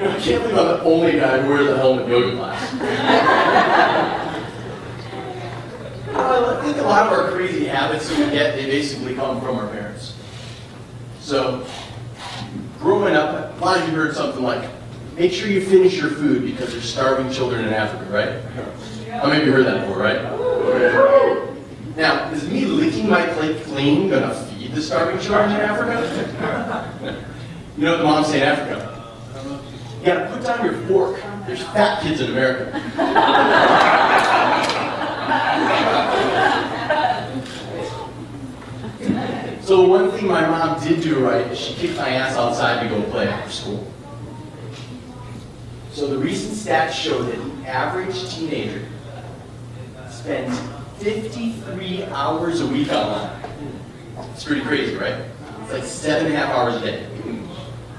I can't believe I'm the only guy who wears a helmet yoga class. I think a lot of our crazy habits that we get, they basically come from our parents. So, growing up, a lot of you heard something like, make sure you finish your food because there's starving children in Africa, right? How many of you heard that before, right? Now, is me licking my plate clean gonna feed the starving children in Africa? You know what the moms say in Africa? You gotta put down your fork. There's fat kids in America. So the one thing my mom did do right is she kicked my ass outside to go play after school. So the recent stats show that the average teenager spends 53 hours a week online. It's pretty crazy, right? It's like 7.5 hours a day.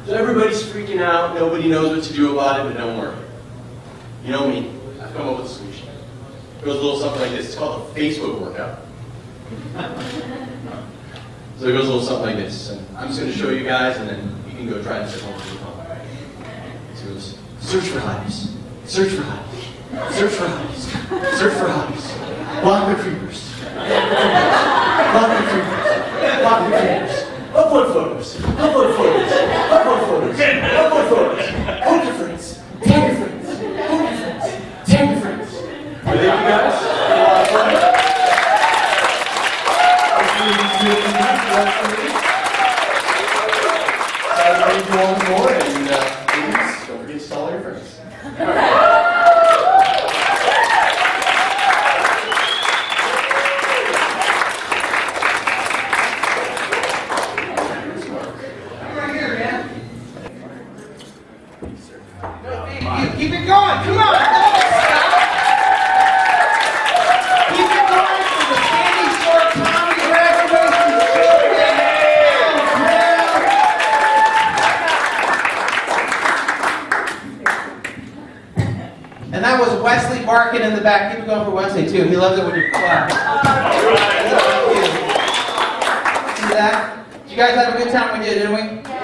So everybody's freaking out, nobody knows what to do about it, but don't worry. You know me, I've come up with a solution. It goes a little something like this. It's called a Facebook workout. So it goes a little something like this. And I'm just going to show you guys, and then you can go try this at home. So it goes, search for hobbies. Search for hobbies. Search for hobbies. Search for hobbies. Block the creepers. Block the creepers. Block the creepers. Upload photos. Upload photos. Upload photos. Upload photos. Hold your friends. Tag your friends. Hold your friends. Tag your friends. Thank you guys. A lot of fun. Saturday, one more, and please don't forget to tell all your friends.
Keep it going. Come on. Keep it going for the Sandy Shore Comedy graduation show. And that was Wesley barking in the back. Keep it going for Wesley too. He loves it when you clap. See that? Did you guys have a good time when you did, didn't we?